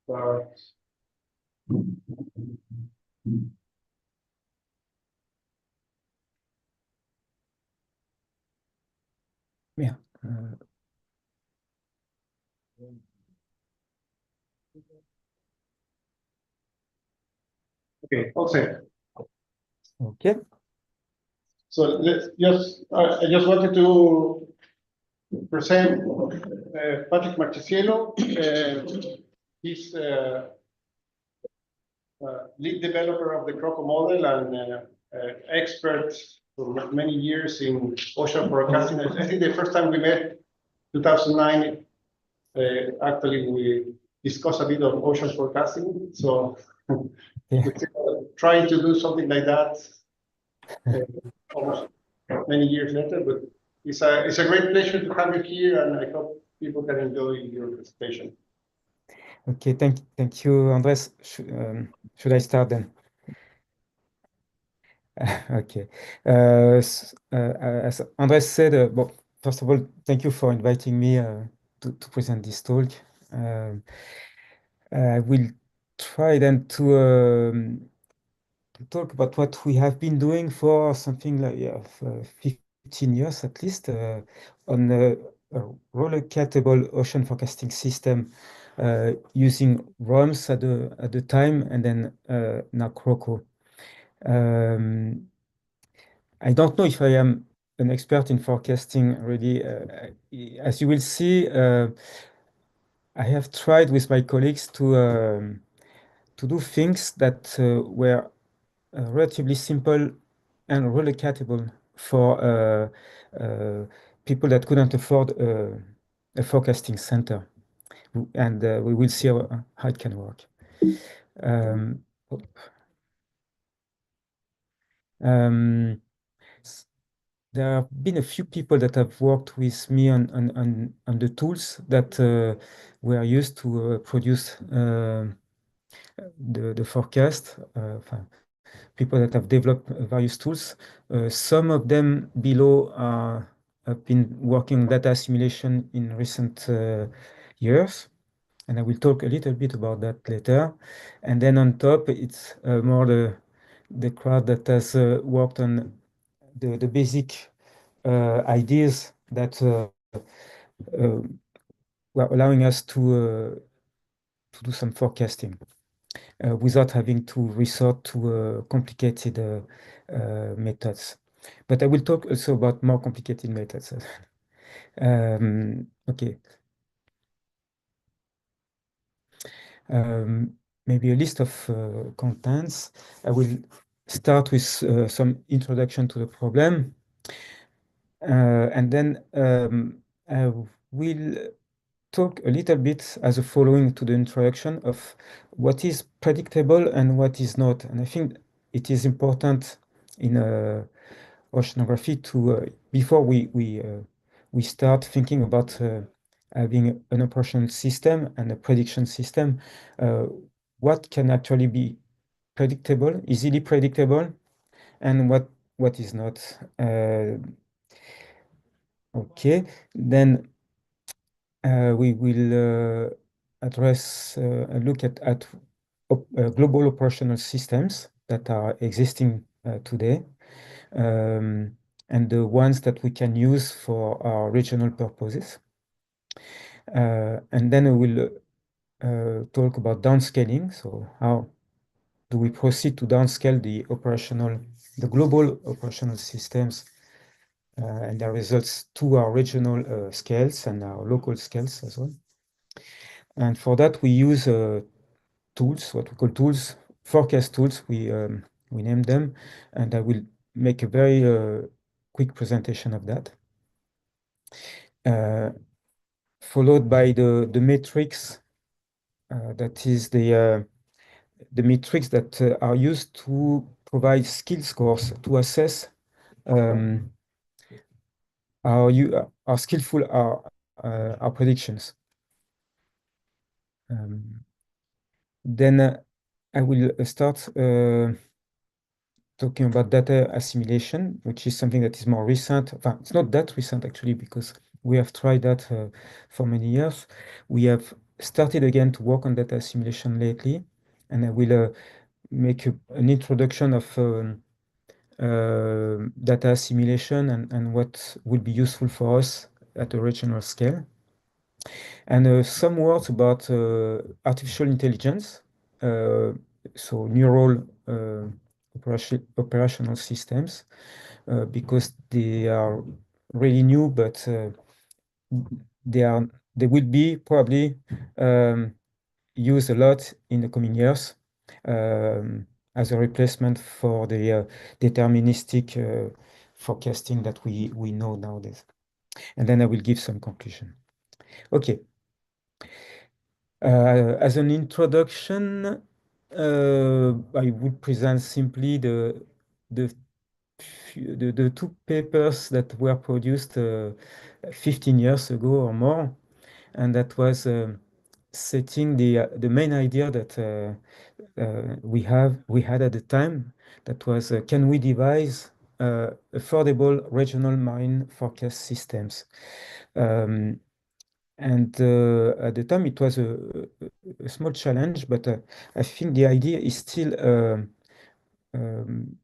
start. Yeah. Okay, all set. Okay. So let's just, I just wanted to present Patrick Marchesiello. He's lead developer of the Croco model and expert for many years in ocean forecasting. I think the first time we met, 2009, actually we discussed a bit of ocean forecasting. So Yeah. we're trying to do something like that almost many years later, but it's a great pleasure to have you here, and I hope people can enjoy your presentation. Okay, thank you, Andres. Should I start then? Okay. As Andres said, well, first of all, thank you for inviting me to present this talk. I will try then to talk about what we have been doing for something like 15 years at least on a roller-capable ocean forecasting system using ROMs at the time, and then now Croco. I don't know if I am an expert in forecasting really. As you will see, I have tried with my colleagues to do things that were relatively simple and relocatable for people that couldn't afford a forecasting center. And we will see how it can work. Um, um, s- there have been a few people that have worked with me on the tools that were used to produce the forecast. People that have developed various tools. Some of them below have been working data simulation in recent years, and I will talk a little bit about that later. And then on top, it's more the crowd that has worked on the basic ideas that were allowing us to do some forecasting without having to resort to complicated methods. But I will talk also about more complicated methods. Okay. Maybe a list of contents. I will start with some introduction to the problem. And then I will talk a little bit as a following to the introduction of what is predictable and what is not. And I think it is important in oceanography to before we start thinking about having an operational system and a prediction system, uh, what can actually be predictable, easily predictable, and what is not. Okay, then we will address a look at global operational systems that are existing today, and the ones that we can use for our regional purposes. And then we will talk about downscaling. So how do we proceed to downscale the global operational systems and their results to our regional scales and our local scales as well. And for that, we use tools, what we call tools, forecast tools. We name them, and I will make a very quick presentation of that. Followed by the metrics, that is the metrics that are used to provide skill scores to assess how skillful are our predictions. Then I will start talking about data assimilation, which is something that is more recent. It's not that recent actually, because we have tried that for many years. We have started again to work on data simulation lately, and I will make an introduction of data simulation and what will be useful for us at a regional scale. And some words about artificial intelligence, so neural operational systems, because they are really new, but they will be probably used a lot in the coming years as a replacement for the deterministic forecasting that we know nowadays. And then I will give some conclusion. Okay. As an introduction, I would present simply the the two papers that were produced 15 years ago or more, and that was setting the main idea that we had at the time. That was can we devise affordable regional marine forecast systems? Um, and at the time, it was a small challenge, but I think the idea is still um,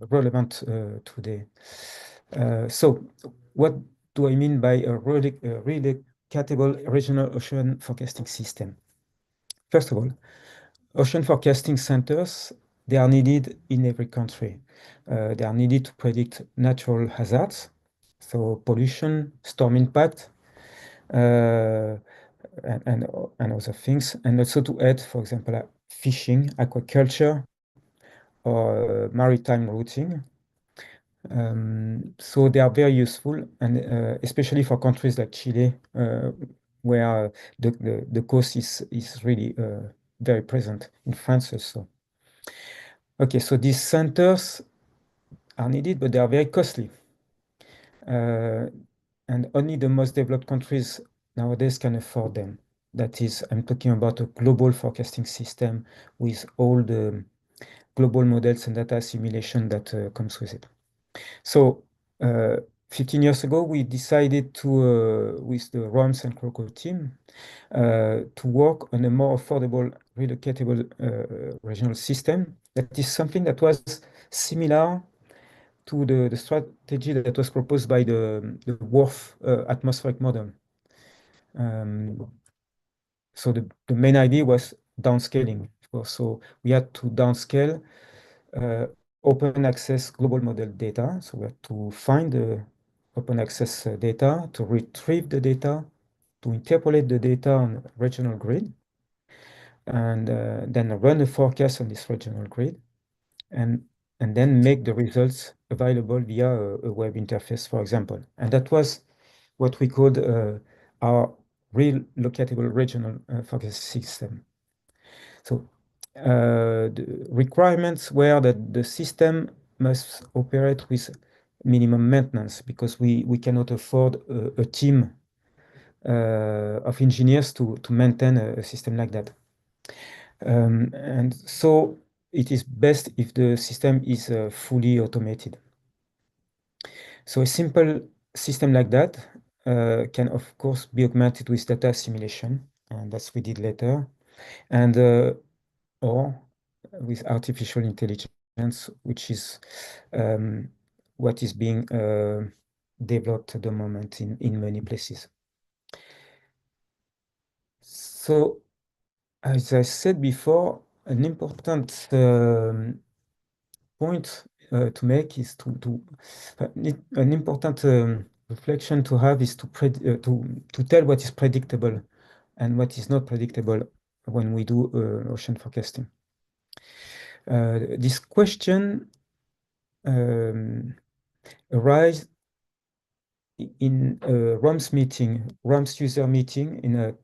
relevant today. So, what do I mean by a really capable regional ocean forecasting system? First of all, ocean forecasting centers, they are needed in every country. They are needed to predict natural hazards, so pollution, storm impact, uh, and other things, and also to add, for example, fishing, aquaculture, or maritime routing. So they are very useful, and especially for countries like Chile, where the coast is really very present, in France also. Okay, so these centers are needed, but they are very costly. Uh, and only the most developed countries nowadays can afford them. That is, I'm talking about a global forecasting system with all the global models and data simulation that comes with it. So, uh, 15 years ago, we decided to, with the Roms and Croco team, to work on a more affordable, relocatable regional system. That is something that was similar to the strategy that was proposed by the WRF atmospheric model. So the main idea was downscaling. So we had to downscale open access global model data. So we had to find the open access data, to retrieve the data, to interpolate the data on regional grid, and then run a forecast on this regional grid, and then make the results available via a web interface, for example. And that was what we called our real locatable regional forecast system. So the requirements were that the system must operate with minimum maintenance because we cannot afford a team of engineers to maintain a system like that. And so it is best if the system is fully automated. So a simple system like that can, of course, be augmented with data simulation, and that's what we did later, and or with artificial intelligence, which is what is being developed at the moment in many places. So, as I said before, an important point to make is an important reflection to have is to tell what is predictable and what is not predictable when we do ocean forecasting. This question arise in a ROMS user meeting in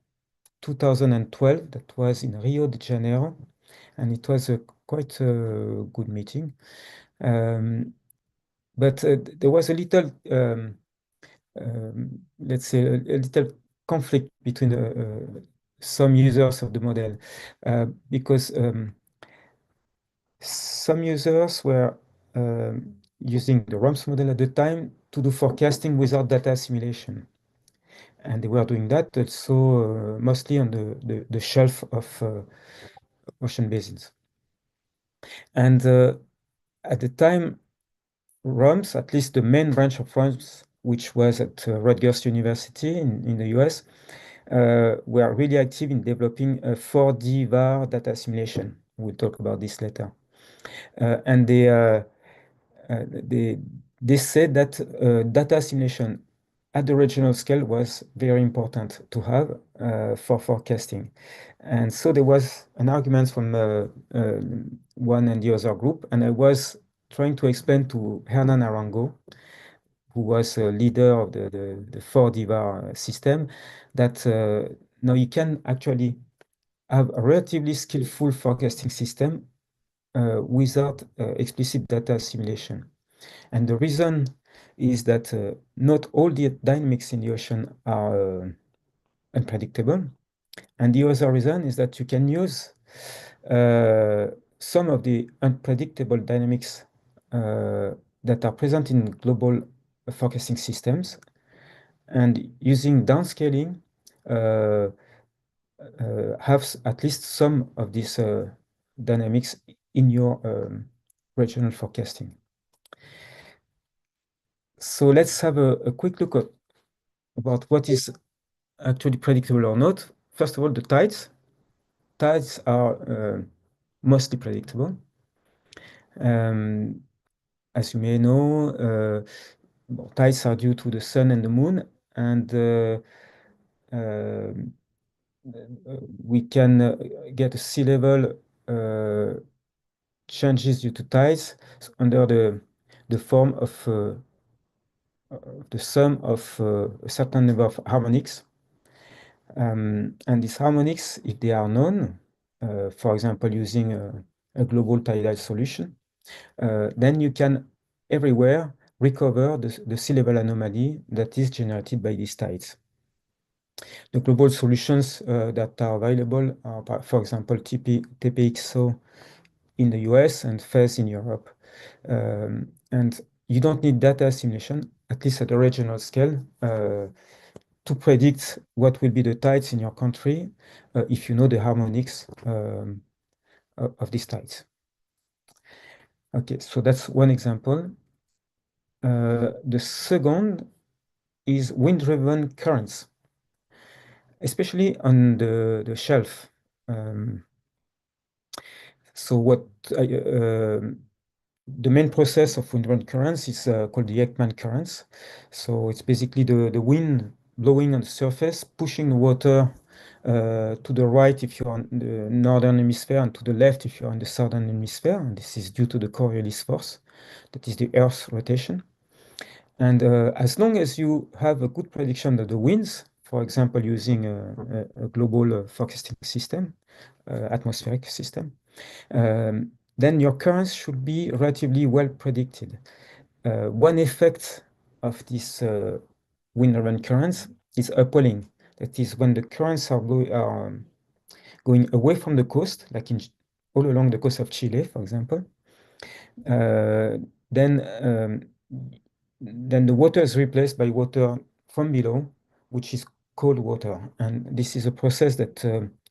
2012. That was in Rio de Janeiro, and it was a quite a good meeting. But there was a little, let's say, a little conflict between some users of the model because some users were using the ROMS model at the time to do forecasting without data simulation. And they were doing that also mostly on the shelf of ocean basins. And at the time, ROMS, at least the main branch of ROMS, which was at Rutgers University in the US, were really active in developing a 4D VAR data simulation. We'll talk about this later. And they they said that data simulation at the regional scale was very important to have for forecasting. And so there was an argument from one and the other group, and I was trying to explain to Hernan Arango, who was a leader of the 4D VAR system, that now you can actually have a relatively skillful forecasting system without explicit data simulation. And the reason is that not all the dynamics in the ocean are unpredictable. And the other reason is that you can use some of the unpredictable dynamics that are present in global forecasting systems, and using downscaling have at least some of these dynamics in your regional forecasting. So let's have a quick look at about what is actually predictable or not. First of all, the tides. Tides are mostly predictable. As you may know, tides are due to the sun and the moon, and we can get a sea level changes due to tides under the form of the sum of a certain number of harmonics. And these harmonics, if they are known, for example, using a global tidal solution, then you can everywhere recover the sea level anomaly that is generated by these tides. The global solutions that are available are, for example, TPXO in the US and FES in Europe. And you don't need data simulation, at least at the regional scale, to predict what will be the tides in your country if you know the harmonics of these tides. Okay, so that's one example. The second is wind-driven currents, especially on the shelf. So what the main process of wind-driven currents is called the Ekman currents. So it's basically the wind blowing on the surface, pushing the water to the right if you're on the northern hemisphere, and to the left if you're on the southern hemisphere. And this is due to the Coriolis force, that is the Earth's rotation. And as long as you have a good prediction of the winds, for example, using a global forecasting system, atmospheric system, then your currents should be relatively well predicted. One effect of this wind-driven currents is upwelling. That is when the currents are going away from the coast, like all along the coast of Chile, for example. Then the water is replaced by water from below, which is cold water. And this is a process that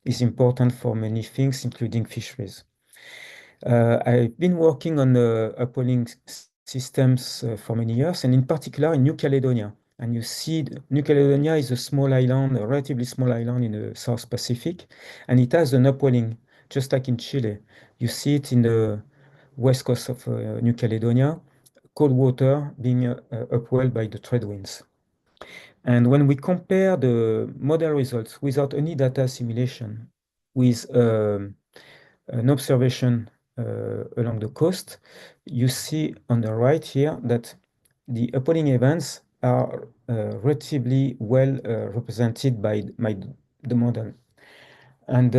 is important for many things, including fisheries. I've been working on upwelling systems for many years, and in particular in New Caledonia. And you see, New Caledonia is a small island, a relatively small island in the South Pacific, and it has an upwelling, just like in Chile. You see it in the west coast of New Caledonia, cold water being upwelled by the trade winds. And when we compare the model results without any data simulation with an observation along the coast, you see on the right here that the upwelling events are relatively well represented by the model. And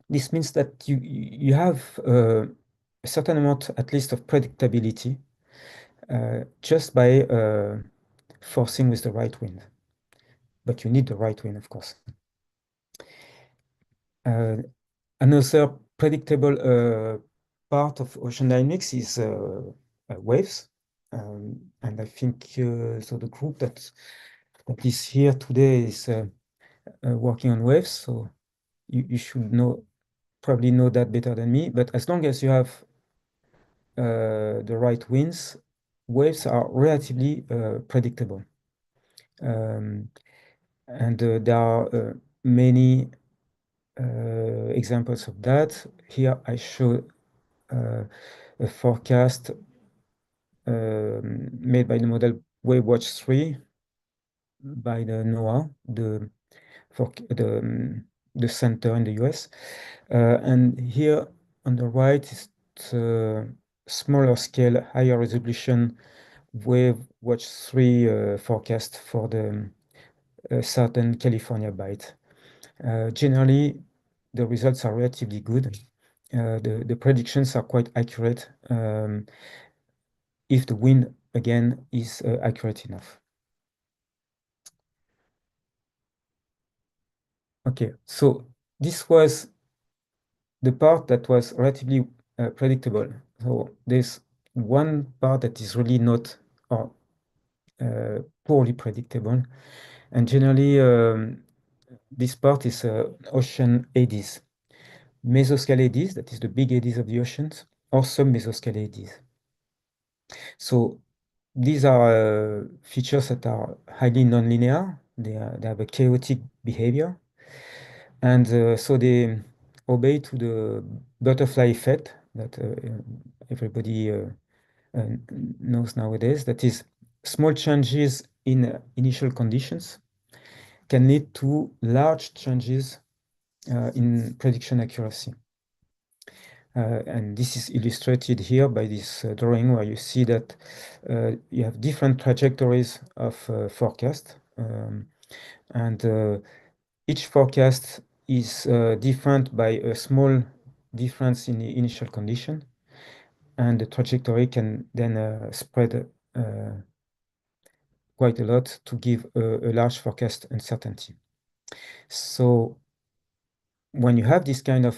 this means that you have a certain amount, at least, of predictability just by forcing with the right wind. But you need the right wind, of course. Another predictable part of ocean dynamics is waves. And I think so the group that at least here today is working on waves, so you should probably know that better than me. But as long as you have the right winds, waves are relatively predictable. And there are many examples of that. Here I show a forecast made by the model WaveWatch 3 by the NOAA, for the center in the US. And here on the right is the smaller scale, higher resolution WaveWatch 3 forecast for the Southern California bight. Generally, the results are relatively good. The predictions are quite accurate if the wind, again, is accurate enough. Okay, so this was the part that was relatively predictable. So there's one part that is really not or poorly predictable. And generally, this part is ocean eddies. Mesoscale eddies, that is the big eddies of the oceans, or sub-mesoscale eddies. So these are features that are highly nonlinear. They have a chaotic behavior. And so they obey to the butterfly effect that everybody knows nowadays. That is, small changes in initial conditions can lead to large changes in prediction accuracy. And this is illustrated here by this drawing where you see that you have different trajectories of forecast. And each forecast is different by a small difference in the initial condition. And the trajectory can then spread quite a lot to give a large forecast uncertainty. So when you have this kind of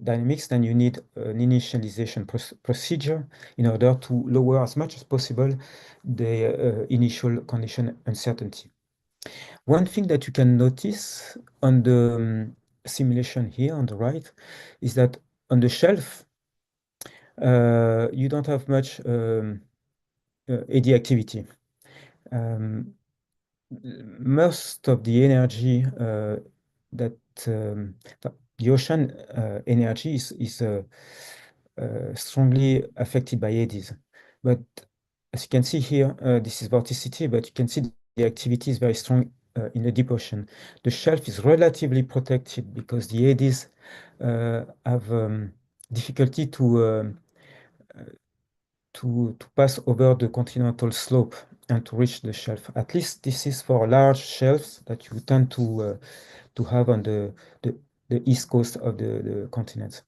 dynamics, then you need an initialization procedure in order to lower as much as possible the initial condition uncertainty. One thing that you can notice on the simulation here on the right is that on the shelf, you don't have much eddy activity. Most of the energy that the ocean energy is strongly affected by eddies. But as you can see here, this is vorticity, but you can see the activity is very strong in the deep ocean. The shelf is relatively protected because the eddies have difficulty to pass over the continental slope and to reach the shelf. At least this is for large shelves that you tend to have on the east coast of the continent.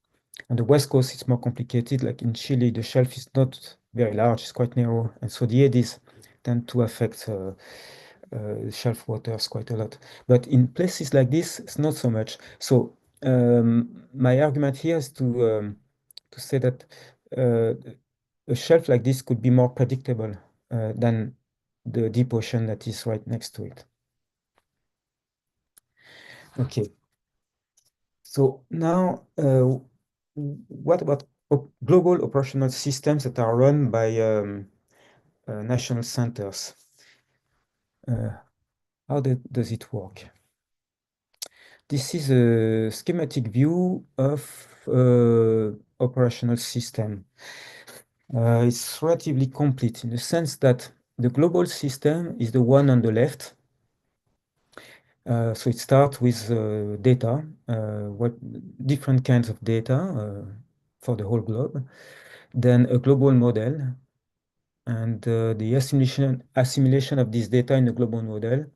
On the west coast, it's more complicated. Like in Chile, the shelf is not very large, it's quite narrow, and so the eddies tend to affect shelf waters quite a lot. But in places like this, it's not so much. So my argument here is to say that a shelf like this could be more predictable than the deep ocean that is right next to it. Okay. So now, what about global operational systems that are run by national centers? How does it work? This is a schematic view of operational system. It's relatively complete in the sense that the global system is the one on the left. So it starts with data, what different kinds of data for the whole globe, then a global model, and the assimilation of this data in the global model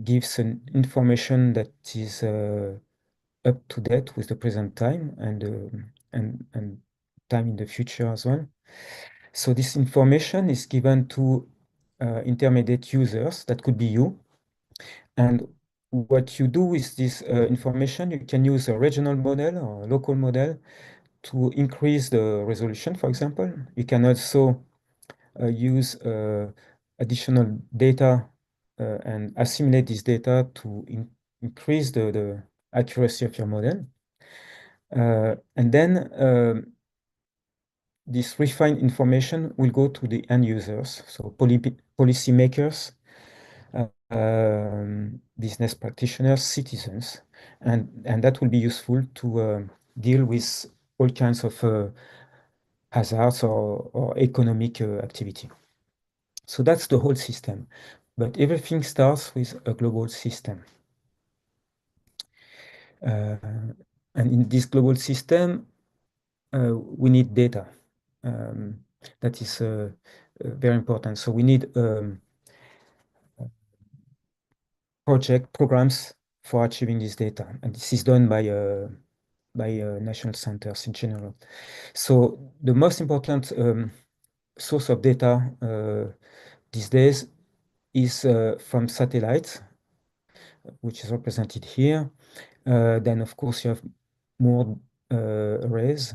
gives an information that is up to date with the present time and time in the future as well. So this information is given to intermediate users, that could be you. And what you do with this information, you can use a regional model or a local model to increase the resolution, for example. You can also use additional data and assimilate this data to increase the accuracy of your model. And then this refined information will go to the end users, so policymakers, business practitioners, citizens, and that will be useful to deal with all kinds of hazards or economic activity. So that's the whole system. But everything starts with a global system. And in this global system, we need data. That is very important. So we need programs for achieving this data. And this is done by national centers in general. So the most important source of data these days is from satellites, which is represented here. Then, of course, you have more arrays.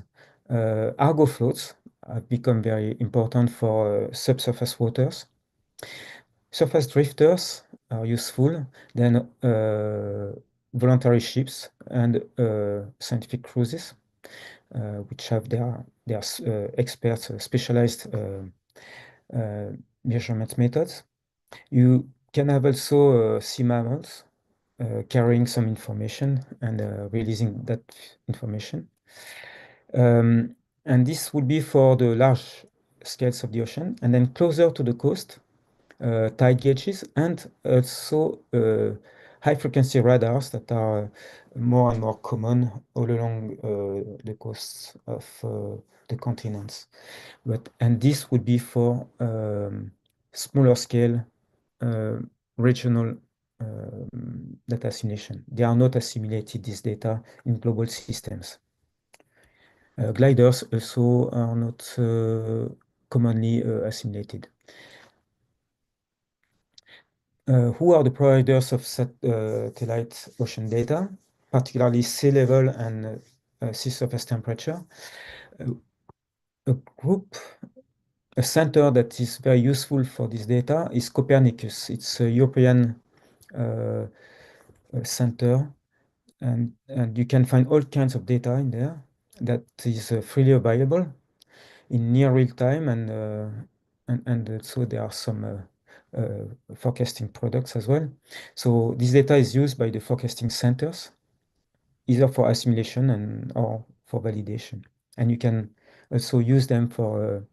Argo floats have become very important for subsurface waters. Surface drifters are useful. Then voluntary ships and scientific cruises, which have their experts, specialized measurement methods. You can have also sea mammals carrying some information and releasing that information. And this would be for the large scales of the ocean. And then closer to the coast, tide gauges and also high frequency radars that are more and more common all along the coasts of the continents. And this would be for smaller scale regional data assimilation. They are not assimilated, this data, in global systems. Gliders also are not commonly assimilated. Who are the providers of satellite ocean data, particularly sea level and sea surface temperature? A center that is very useful for this data is Copernicus. It's a European center, and you can find all kinds of data in there that is freely available in near real time, and so there are some forecasting products as well. So this data is used by the forecasting centers, either for assimilation or for validation. And you can also use them for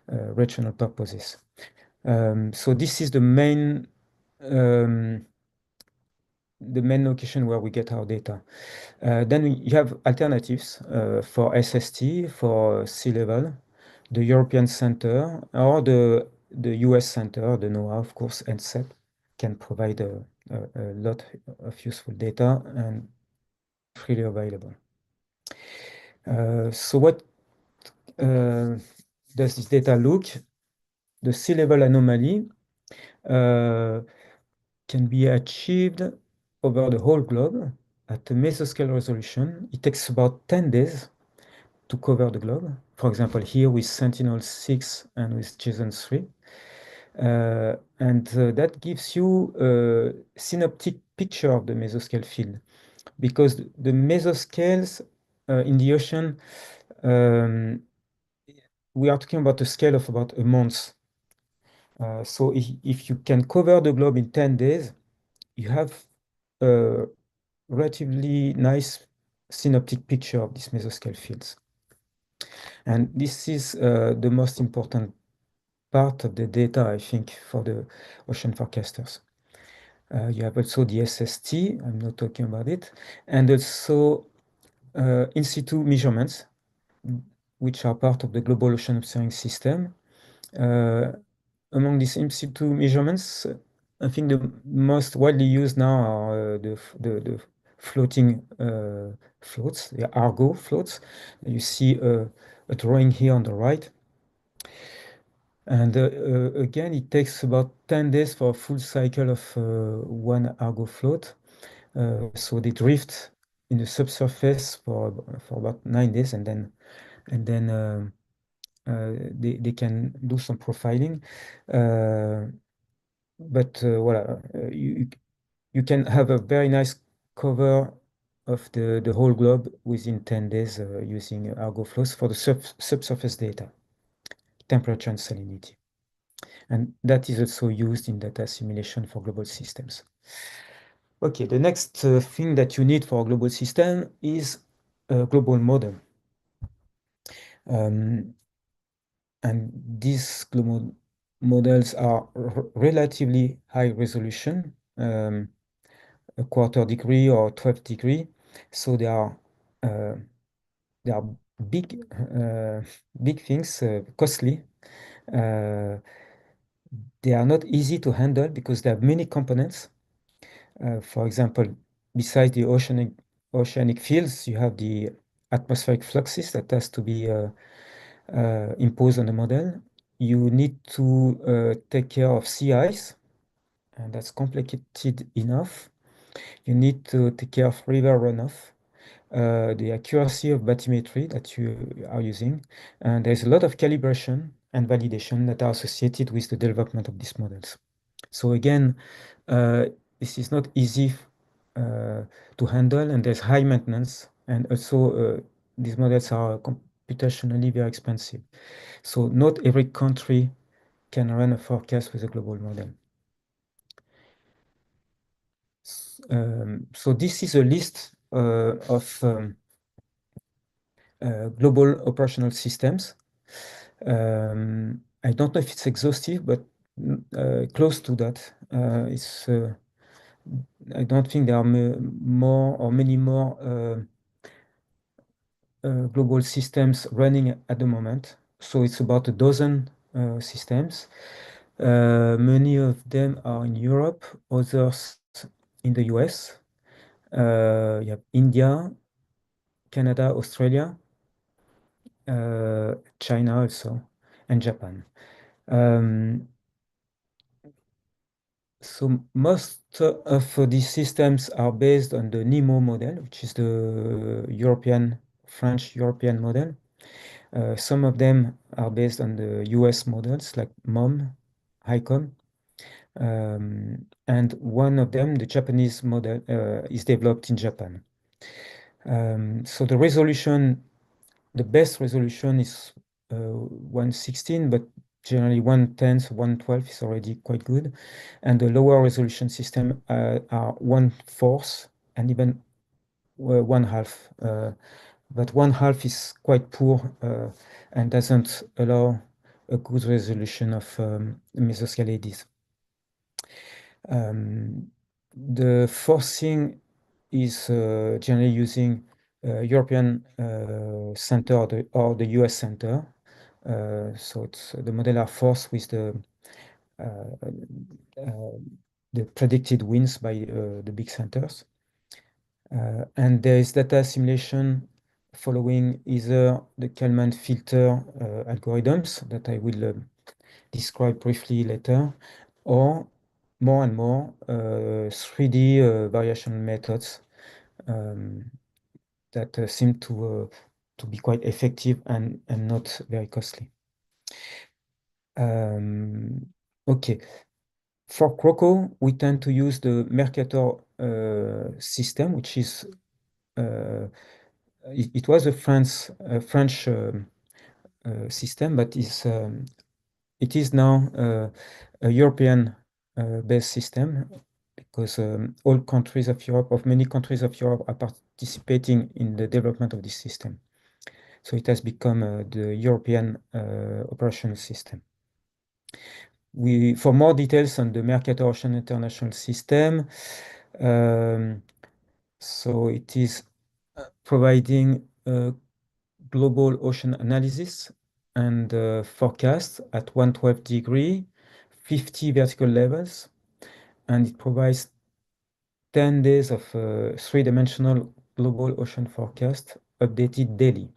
regional purposes. So this is the main location where we get our data. Then you have alternatives for SST, for sea level, the European Center, or the US Center, the NOAA, of course, and CEP can provide a lot of useful data and freely available. So what does this data look? The sea level anomaly can be achieved over the whole globe at a mesoscale resolution. It takes about 10 days to cover the globe. For example, here with Sentinel-6 and with JSON-3. And that gives you a synoptic picture of the mesoscale field, because the mesoscales in the ocean, we are talking about a scale of about a month. So if you can cover the globe in 10 days, you have a relatively nice synoptic picture of these mesoscale fields. And this is the most important part of the data, I think, for the ocean forecasters. You have also the SST, I'm not talking about it, and also in situ measurements, which are part of the global ocean observing system. Among these in situ measurements, I think the most widely used now are the floating floats, the Argo floats. You see a drawing here on the right. And again, it takes about 10 days for a full cycle of one Argo float. So they drift in the subsurface for about 9 days, and then they can do some profiling. but voilà, you can have a very nice cover of the whole globe within 10 days using Argo flows for the subsurface data, temperature and salinity. And that is also used in data simulation for global systems. Okay, the next thing that you need for a global system is a global model. And these global models are relatively high resolution, a quarter degree or 12 degree. So uh, they are big, big things, costly. Uh, they are not easy to handle because they have many components. For example, besides the oceanic fields, you have the atmospheric fluxes that has to be imposed on the model. You need to take care of sea ice, and that's complicated enough. You need to take care of river runoff, the accuracy of bathymetry that you are using, and there's a lot of calibration and validation that are associated with the development of these models. So again, uh, this is not easy uh, to handle, and there's high maintenance, and also these models are computationally very expensive. So not every country can run a forecast with a global model. So this is a list of global operational systems. I don't know if it's exhaustive, but close to that. I don't think there are more or many more global systems running at the moment. So it's about a dozen systems. Many of them are in Europe, others in the US. You have India, Canada, Australia, China also, and Japan. So most of these systems are based on the NEMO model, which is the French European model. Some of them are based on the US models like MOM, HICOM. And one of them, the Japanese model, is developed in Japan. So the best resolution is 116, but generally 110, 112 is already quite good. And the lower resolution system are 1/4 and even 1/2. But 1/2 is quite poor and doesn't allow a good resolution of mesoscale ADs. The forcing is generally using European center or the US center. So the model are forced with uh, the predicted winds by the big centers. And there is data simulation following either the Kalman filter algorithms that I will describe briefly later, or more and more 3D variation methods that seem to be quite effective and not very costly. Okay. For Croco, we tend to use the Mercator system, which is it was a French system, but it is now a European based system because all countries of Europe, of many countries of Europe, are participating in the development of this system. So it has become the European operational system. For more details on the Mercator Ocean International System, so it is providing global ocean analysis and forecast at 112 degree, 50 vertical levels, and it provides 10 days of three-dimensional global ocean forecast updated daily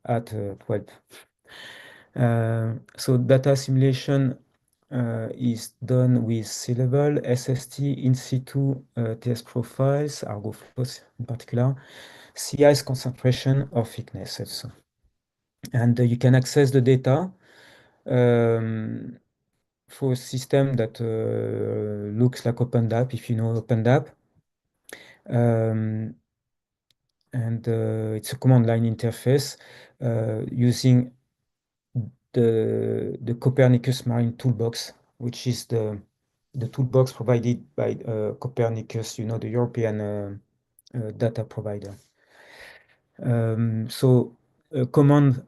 at 12. So data simulation is done with sea level, SST, in situ TS profiles, Argo flows in particular, sea ice concentration or thickness also. And you can access the data for a system that looks like OpenDAP, if you know OpenDAP. Um, and it's a command line interface using the Copernicus Marine Toolbox, which is the toolbox provided by Copernicus, the European data provider. So a command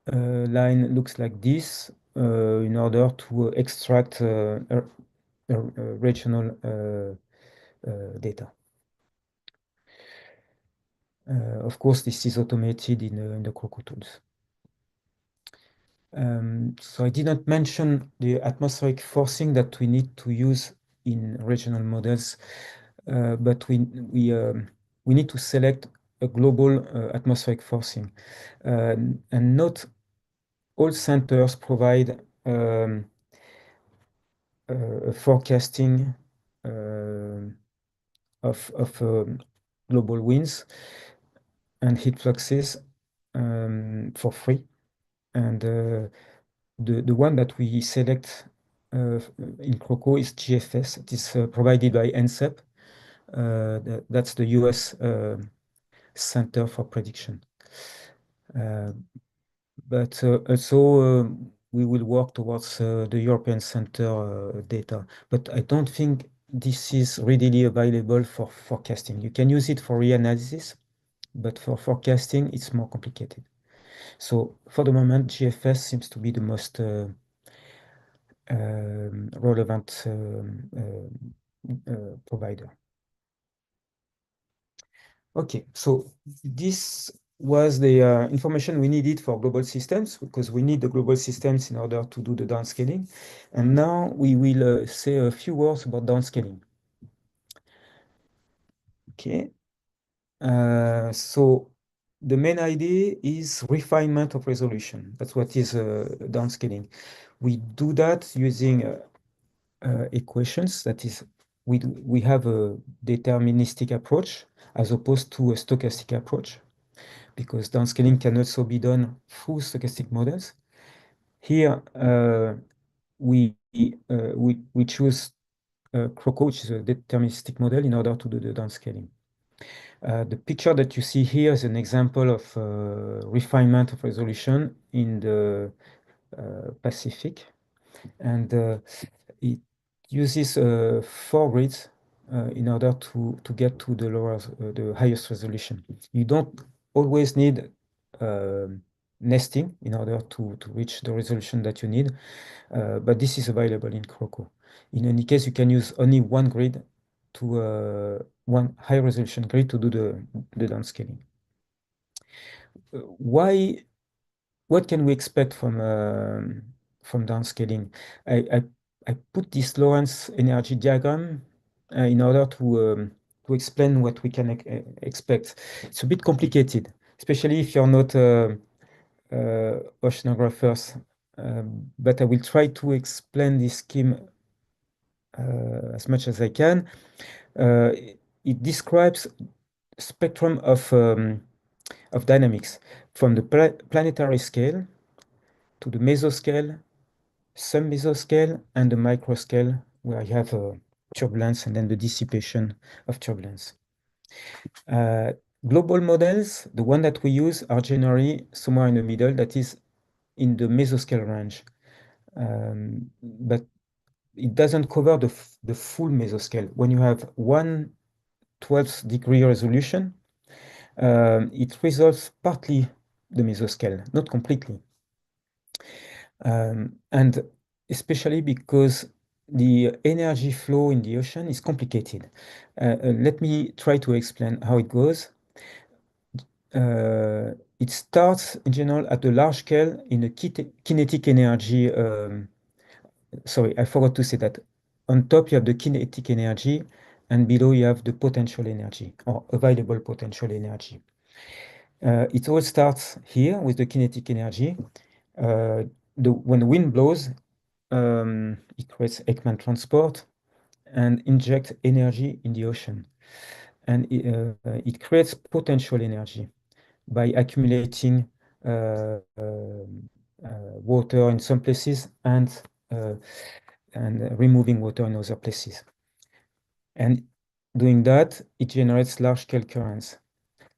line looks like this in order to extract regional data. Of course, this is automated in the Croco tools. So I didn't mention the atmospheric forcing that we need to use in regional models, but we need to select a global atmospheric forcing, and not all centers provide a forecasting of global winds and heat fluxes for free. And the one that we select in Croco is GFS. It is provided by NCEP. That's the US Center for Prediction. But also we will work towards the European Center data. But I don't think this is readily available for forecasting. You can use it for reanalysis, but for forecasting, it's more complicated. So for the moment, GFS seems to be the most relevant provider. Okay, so this was the information we needed for global systems, because we need the global systems in order to do the downscaling. And now we will say a few words about downscaling. Okay, so the main idea is refinement of resolution. That's what is downscaling. We do that using equations. That is, we have a deterministic approach as opposed to a stochastic approach, because downscaling can also be done through stochastic models. Here, we choose Croco, which is a deterministic model, in order to do the downscaling. The picture that you see here is an example of refinement of resolution in the Pacific, and it uses 4 grids in order to get to the highest resolution. You don't always need nesting in order to reach the resolution that you need, but this is available in Croco. In any case, you can use only one grid one high resolution grid to do the downscaling. What can we expect from downscaling? I put this Lorentz energy diagram in order to explain what we can expect. It's a bit complicated, especially if you're not oceanographers, but I will try to explain this scheme as much as I can. It describes spectrum of dynamics from the planetary scale to the mesoscale, sub-mesoscale, and the microscale, where you have turbulence and then the dissipation of turbulence. Global models, the one that we use, are generally somewhere in the middle, that is in the mesoscale range. But it doesn't cover the full mesoscale. When you have 1/12 degree resolution, it resolves partly the mesoscale, not completely. And especially because the energy flow in the ocean is complicated. Let me try to explain how it goes. It starts in general at a large scale in a kinetic energy. Sorry, I forgot to say that. On top, you have the kinetic energy, and below, you have the potential energy, or available potential energy. It all starts here with the kinetic energy. When the wind blows, it creates Ekman transport and injects energy in the ocean. And it creates potential energy by accumulating water in some places and and removing water in other places. And doing that, it generates large-scale currents.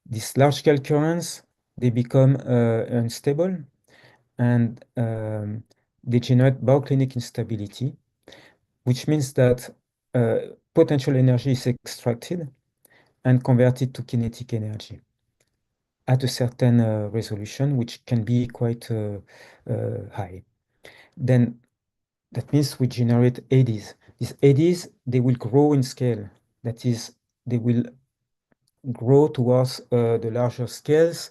These large-scale currents, they become unstable, and they generate bioclinic instability, which means that potential energy is extracted and converted to kinetic energy at a certain resolution, which can be quite high. Then that means we generate ADs. These ADs, they will grow in scale. That is, they will grow towards the larger scales,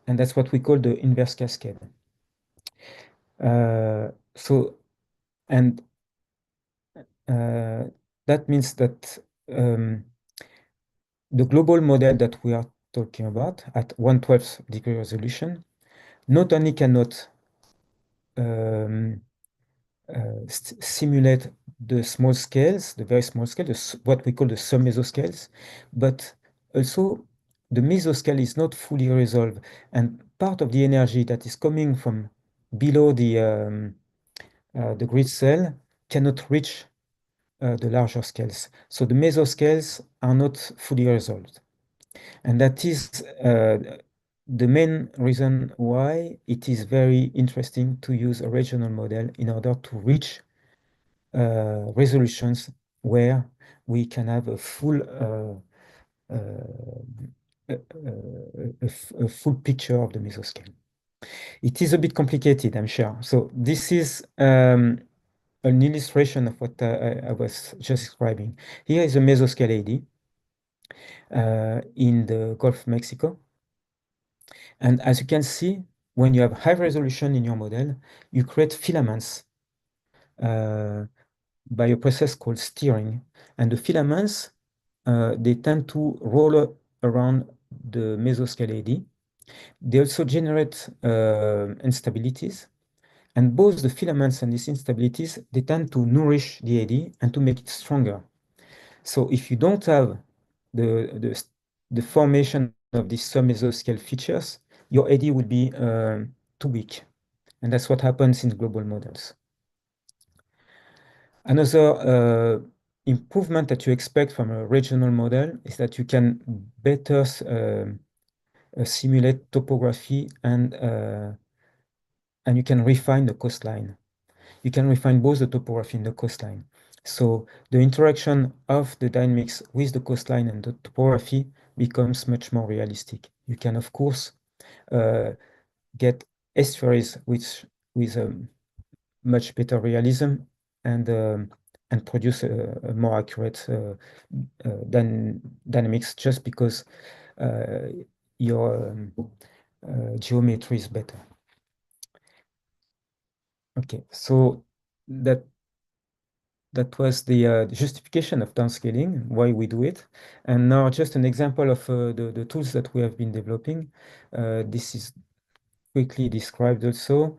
and that's what we call the inverse cascade. So, and that means that the global model that we are talking about at 1/12 degree resolution not only cannot simulate the small scales, the very small scale, what we call the sub-mesoscales, but also the mesoscale is not fully resolved, and part of the energy that is coming from below the grid cell cannot reach the larger scales. So the mesoscales are not fully resolved. And that is the main reason why it is very interesting to use a regional model in order to reach resolutions where we can have a full a full picture of the mesoscale. It is a bit complicated, I'm sure. So this is an illustration of what I was just describing. Here is a mesoscale AD in the Gulf of Mexico. And as you can see, when you have high resolution in your model, you create filaments by a process called steering. And the filaments, they tend to roll around the mesoscale AD. They also generate instabilities. And both the filaments and these instabilities, they tend to nourish the AD and to make it stronger. So if you don't have the formation of these sub-mesoscale features, your AD will be too weak. And that's what happens in global models. Another improvement that you expect from a regional model is that you can better simulate topography and you can refine the coastline. You can refine both the topography and the coastline. So the interaction of the dynamics with the coastline and the topography becomes much more realistic. You can, of course, get estuaries with much better realism and produce a more accurate dynamics just because your geometry is better. Okay, so that was the justification of downscaling, why we do it. And now just an example of the tools that we have been developing. This is quickly described also.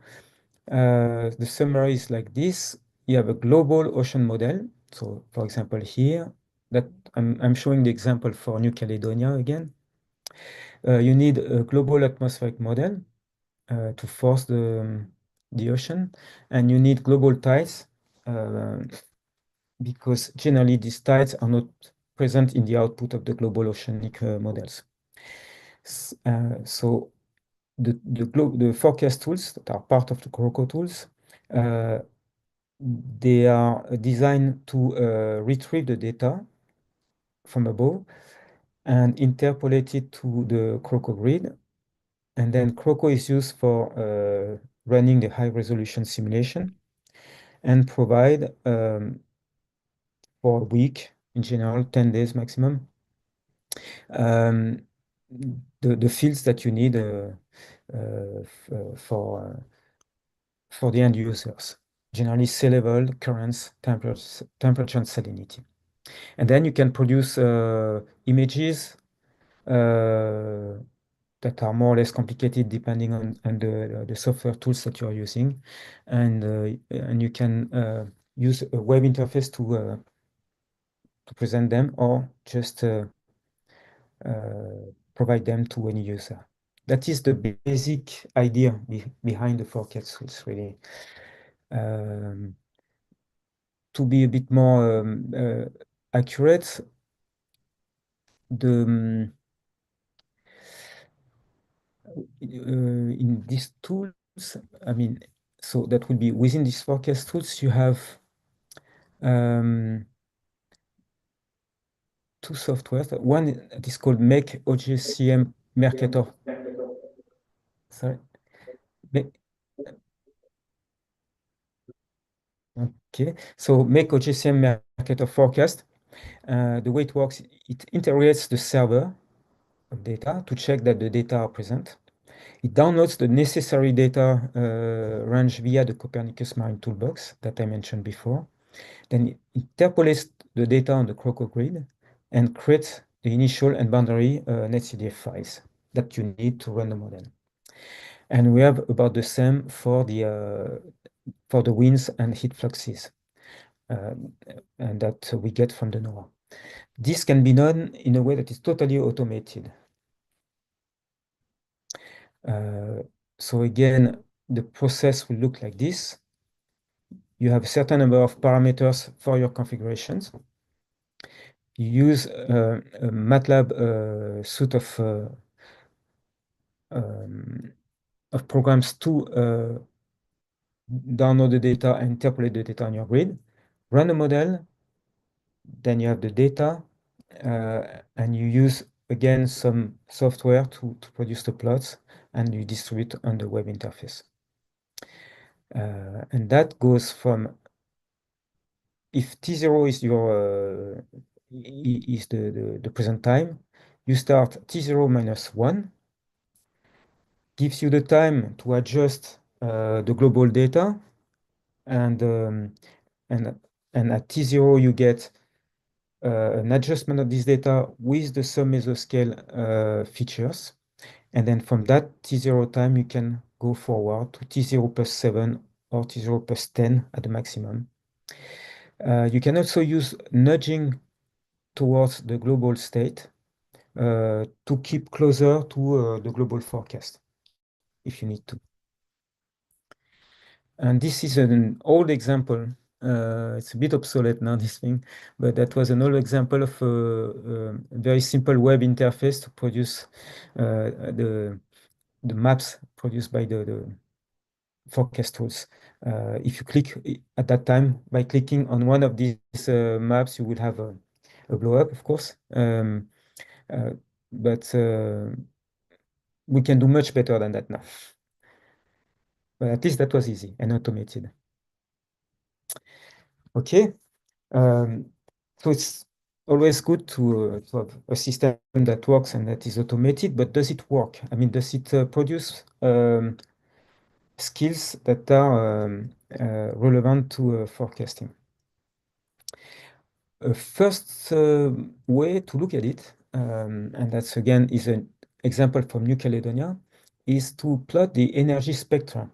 The summary is like this. You have a global ocean model. So for example, here, that I'm showing the example for New Caledonia again. You need a global atmospheric model to force the ocean, and you need global tides because generally these tides are not present in the output of the global oceanic models. So the forecast tools that are part of the CROCO tools, they are designed to retrieve the data from above and interpolate it to the CROCO grid. And then CROCO is used for running the high resolution simulation and provide for a week, in general, 10 days maximum, the fields that you need for the end users, generally sea level, currents, temperature, and salinity. And then you can produce images that are more or less complicated depending on the software tools that you are using. And you can use a web interface to present them or just provide them to any user. That is the basic idea behind the forecast tools, really. to be a bit more accurate, in these tools, I mean, so that would be within these forecast tools, you have two softwares. One is called Make OGCM Mercator. Sorry. Okay, so Make OGCM Mercator Forecast. The way it works, it integrates the server of data to check that the data are present. It downloads the necessary data range via the Copernicus Marine Toolbox that I mentioned before. Then it interpolates the data on the Croco grid and creates the initial and boundary netcdf files that you need to run the model. And we have about the same for the winds and heat fluxes, and that we get from the NOAA. This can be done in a way that is totally automated. So again, the process will look like this. You have a certain number of parameters for your configurations. You use a MATLAB suite of programs to download the data and interpolate the data on your grid, run a model, then you have the data, and you use again some software to produce the plots, and you distribute on the web interface. And that goes from, if T0 is your is the present time, you start T0 minus 1, gives you the time to adjust the global data, and and at T0 you get an adjustment of this data with the sub-mesoscale features. And then from that T0 time, you can go forward to T0 plus 7 or T0 plus 10 at the maximum. You can also use nudging towards the global state to keep closer to the global forecast if you need to. And this is an old example. It's a bit obsolete now, this thing, but that was an old example of a very simple web interface to produce the maps produced by the forecast tools. If you click at that time, by clicking on one of these maps, you would have a blow up, of course. But we can do much better than that now. But at least that was easy and automated. Okay. So it's always good to have a system that works and that is automated, but does it work? I mean, does it produce skills that are relevant to forecasting? A first way to look at it, and that's again is an example from New Caledonia, is to plot the energy spectra.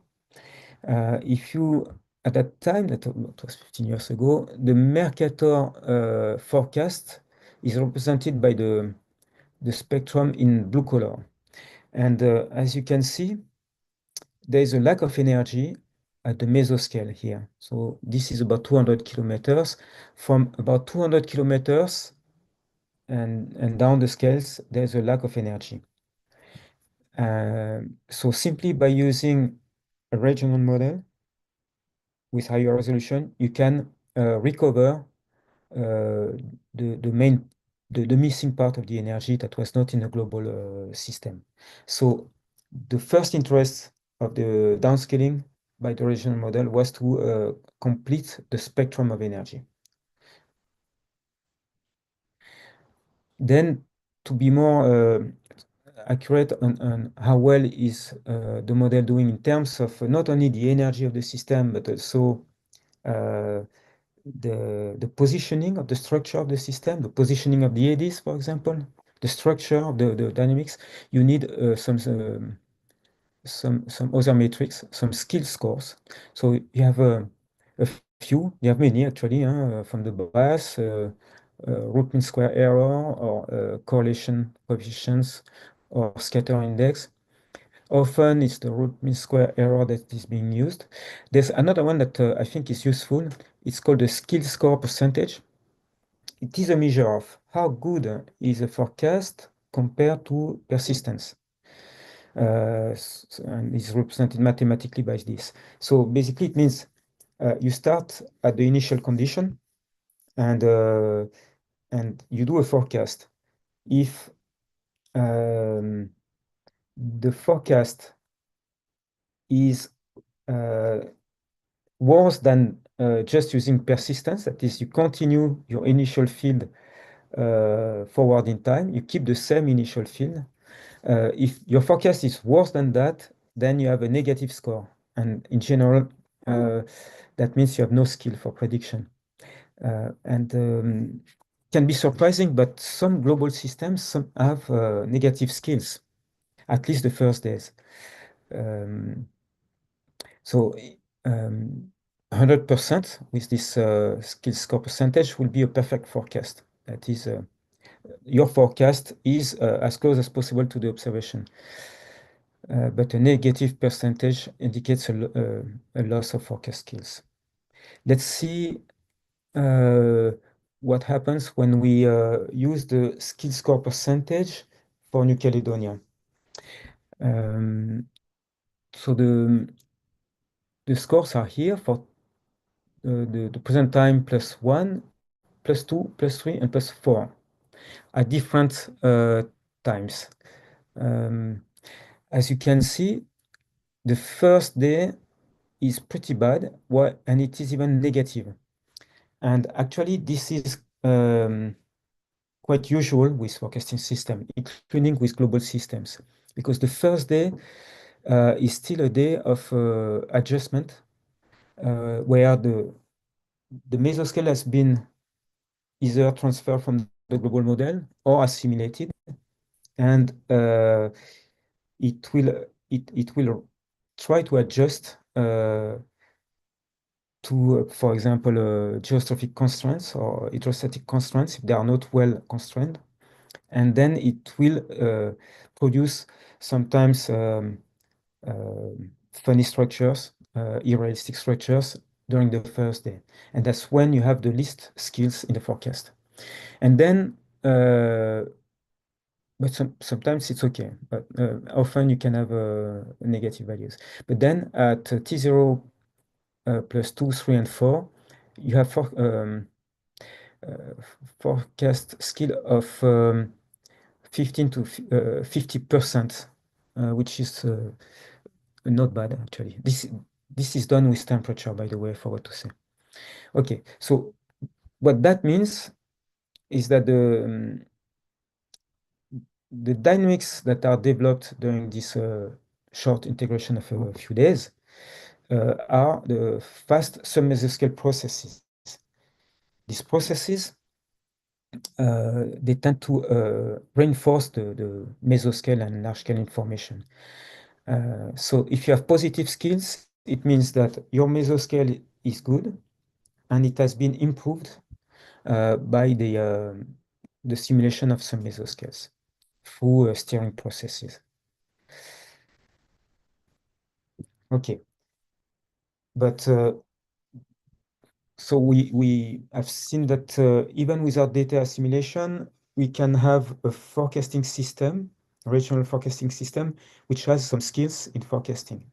If you, at that time, that was 15 years ago, the Mercator forecast is represented by the spectrum in blue color. And as you can see, there is a lack of energy at the mesoscale here. So this is about 200 kilometers. From about 200 kilometers and down the scales, there's a lack of energy. So simply by using a regional model with higher resolution, you can recover the missing part of the energy that was not in the global system. So the first interest of the downscaling by the regional model was to complete the spectrum of energy. Then to be more accurate on how well is the model doing in terms of not only the energy of the system, but also the positioning of the structure of the system, the positioning of the eddies, for example, the structure of the dynamics, you need some other metrics, some skill scores. So you have a few, you have many actually, from the bias, root mean square error, or correlation coefficients, or scatter index. Often it's the root mean square error that is being used. There's another one that I think is useful, It's called the skill score percentage. It is a measure of how good is a forecast compared to persistence. And is represented mathematically by this. So basically, it means you start at the initial condition and you do a forecast. If the forecast is worse than just using persistence, that is, you continue your initial field forward in time, you keep the same initial field. If your forecast is worse than that, then you have a negative score. And in general, that means you have no skill for prediction. And can be surprising, but some global systems have negative skills, at least the first days. So 100% with this skill score percentage will be a perfect forecast. That is, your forecast is as close as possible to the observation. But a negative percentage indicates a loss of forecast skills. Let's see what happens when we use the skill score percentage for New Caledonia. So the scores are here for the present time +1, +2, +3, and +4 at different times. As you can see, the first day is pretty bad, and it is even negative. And actually, this is quite usual with forecasting system, including with global systems, because the first day is still a day of adjustment where the mesoscale has been either transferred from the global model or assimilated, and it will try to adjust to, for example, geostrophic constraints or hydrostatic constraints if they are not well constrained. And then it will produce sometimes funny structures, irrealistic structures during the first day. And that's when you have the least skills in the forecast. And then, but sometimes it's okay, but often you can have negative values. But then at T0 +2, 3, and 4, you have forecast skill of 15 to 50%, which is not bad actually. This is done with temperature, by the way, I forgot to say. Okay, so what that means is that the dynamics that are developed during this short integration of a few days are the fast submesoscale processes. These processes they tend to reinforce the mesoscale and large scale information. So if you have positive skills, it means that your mesoscale is good and it has been improved by the simulation of some mesoscales through steering processes. Okay, but so we have seen that even without data assimilation, we can have a forecasting system, a regional forecasting system, which has some skills in forecasting,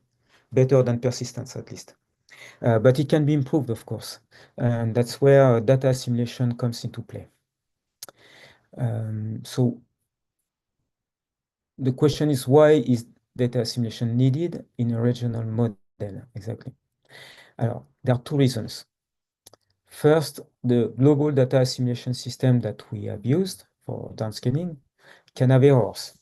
better than persistence at least. But it can be improved, of course, and that's where data assimilation comes into play. So the question is, why is data assimilation needed in a regional model exactly? There are two reasons. First, the global data assimilation system that we have used for downscaling can have errors.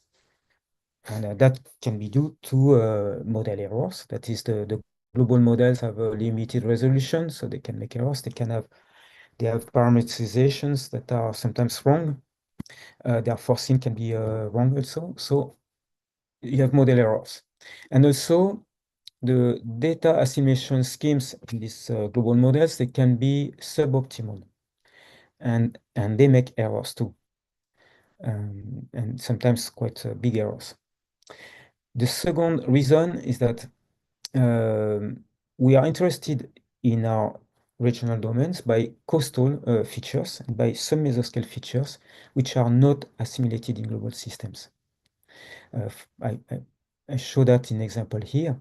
And that can be due to model errors. That is, the global models have a limited resolution, so they can make errors. They have parameterizations that are sometimes wrong. Their forcing can be wrong also. So you have model errors. And also, the data assimilation schemes in these global models, they can be suboptimal. And they make errors too, and sometimes quite big errors. The second reason is that we are interested in our regional domains by coastal features and by sub-mesoscale features, which are not assimilated in global systems. I show that in example here.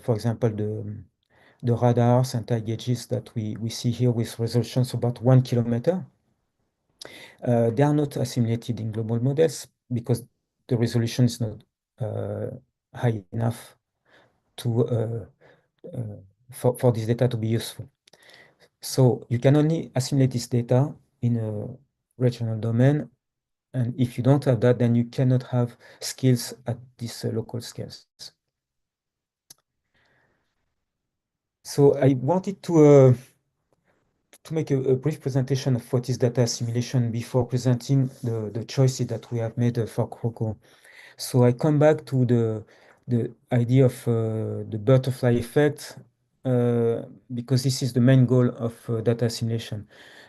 For example, the radars and tide gauges that we see here with resolutions about 1 kilometer. They are not assimilated in global models because the resolution is not high enough to for this data to be useful. So you can only assimilate this data in a regional domain, and if you don't have that, then you cannot have skills at these local scales. So I wanted to make a brief presentation of what is data assimilation before presenting the choices that we have made for Croco. So I come back to the idea of the butterfly effect because this is the main goal of data assimilation.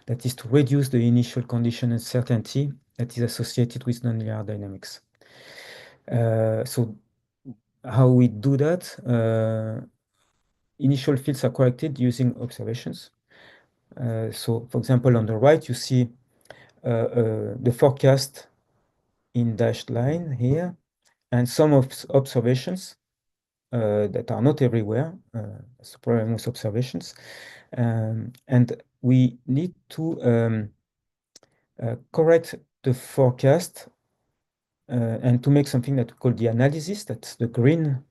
That is to reduce the initial condition uncertainty that is associated with nonlinear dynamics. So how we do that? Initial fields are corrected using observations. So for example, on the right, you see the forecast in dashed line here, and some of observations that are not everywhere. That's the problem with observations. And we need to correct the forecast and to make something that we call the analysis, that's the green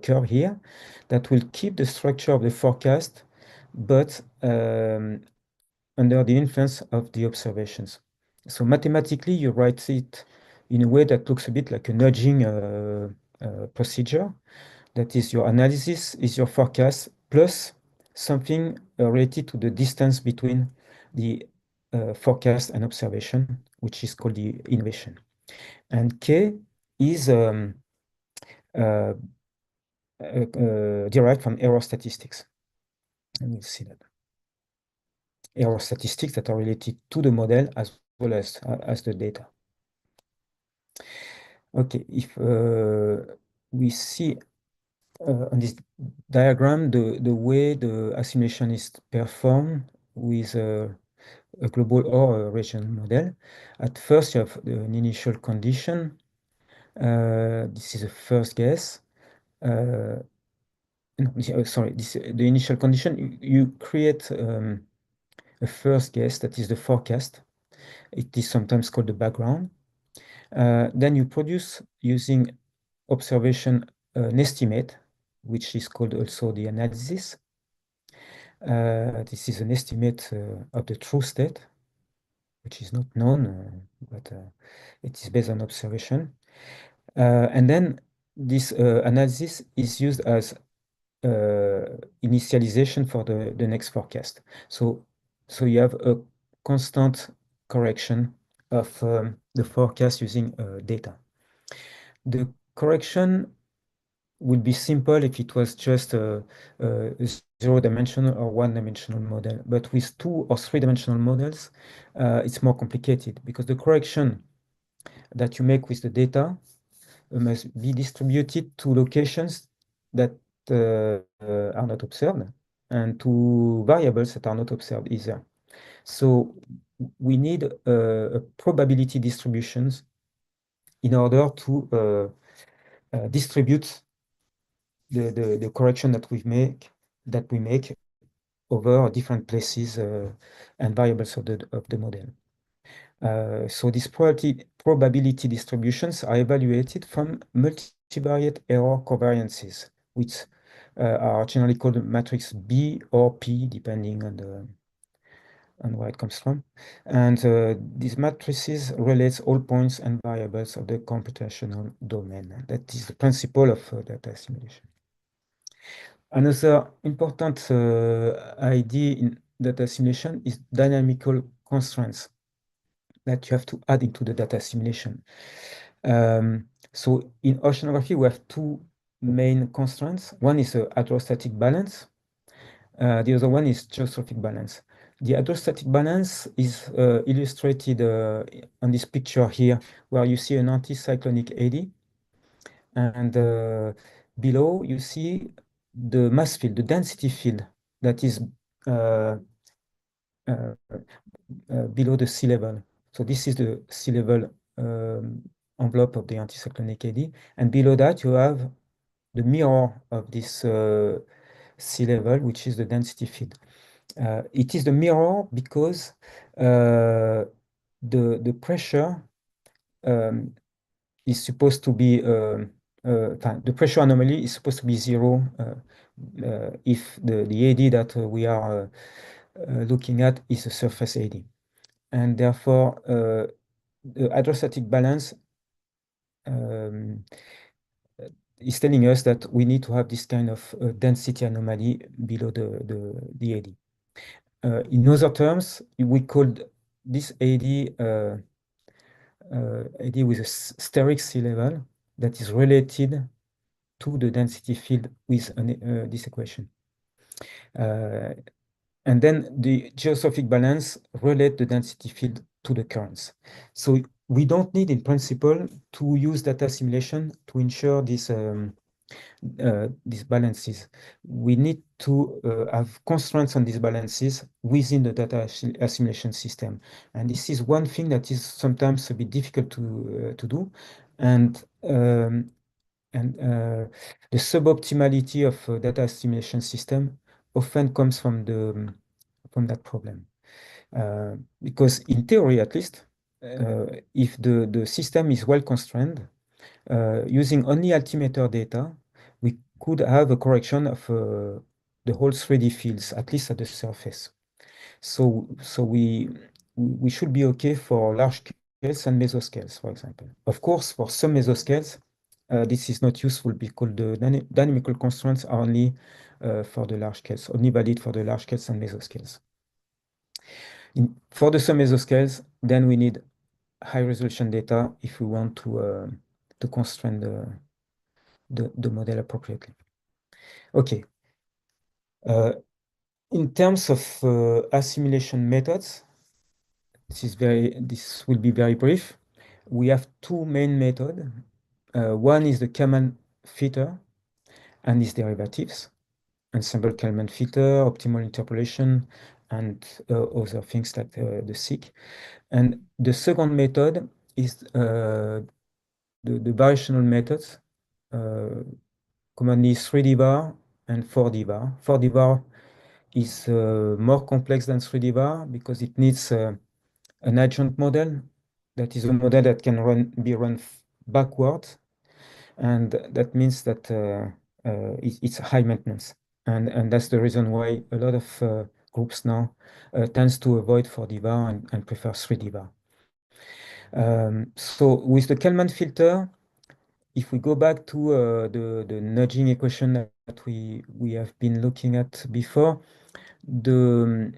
curve here, that will keep the structure of the forecast, but under the influence of the observations. So mathematically, you write it in a way that looks a bit like a nudging procedure. That is, your analysis is your forecast plus something related to the distance between the forecast and observation, which is called the innovation. And K is uh, derived from error statistics. And we'll see that. Error statistics that are related to the model as well as the data. Okay, if we see on this diagram the way the assimilation is performed with a global or a regional model. At first, you have an initial condition. This is a first guess. No, sorry, the initial condition. You create a first guess that is the forecast. It is sometimes called the background. Then you produce using observation an estimate, which is called also the analysis. This is an estimate of the true state, which is not known, but it is based on observation. And then this analysis is used as initialization for the next forecast. So you have a constant correction of the forecast using data. The correction would be simple if it was just a zero-dimensional or one-dimensional model. But with two or three-dimensional models, it's more complicated because the correction that you make with the data must be distributed to locations that are not observed and to variables that are not observed either. So we need a probability distributions in order to distribute the correction that we make over different places and variables of the model. So these probability distributions are evaluated from multivariate error covariances, which are generally called matrix B or P, depending on where it comes from. And these matrices relates all points and variables of the computational domain. That is the principle of data assimilation. Another important idea in data assimilation is dynamical constraints that you have to add into the data assimilation. So in oceanography, we have two main constraints. One is hydrostatic balance. The other one is geostrophic balance. The hydrostatic balance is illustrated on this picture here, where you see an anticyclonic eddy. And below, you see the mass field, the density field that is uh, uh, below the sea level. So this is the sea level envelope of the anticyclonic AD, and below that you have the mirror of this sea level, which is the density field. It is the mirror because the pressure is supposed to be the pressure anomaly is supposed to be zero if the AD that we are looking at is a surface AD, and therefore the hydrostatic balance um, is telling us that we need to have this kind of density anomaly below the AD. In other terms, we called this AD AD with a steric sea level that is related to the density field with this equation. And then the geostrophic balance relate the density field to the currents. So we don't need, in principle, to use data simulation to ensure these balances. We need to have constraints on these balances within the data assimilation system. And this is one thing that is sometimes a bit difficult to do. And the suboptimality of data assimilation system often comes from that problem. Because in theory, at least, if the system is well constrained, using only altimeter data, we could have a correction of the whole 3D fields, at least at the surface. So we should be okay for large scales and mesoscales, for example. Of course, for some mesoscales, this is not useful because the dynamical constraints are only for the large scales, only valid for the large scales and mesoscales. For the some mesoscales, then we need high resolution data if we want to constrain the model appropriately. Okay. In terms of assimilation methods, this will be very brief. We have two main methods. One is the Kalman filter and its derivatives, ensemble Kalman filter, optimal interpolation, and other things like the seek. And the second method is the variational methods, commonly 3D bar and 4D bar. 4D bar is more complex than 3D bar because it needs an adjoint model that is a model that can be run backwards, and that means that it's high maintenance, and that's the reason why a lot of groups now tends to avoid 4D bar and prefer 3D bar. So with the Kalman filter, if we go back to the nudging equation that we have been looking at before, the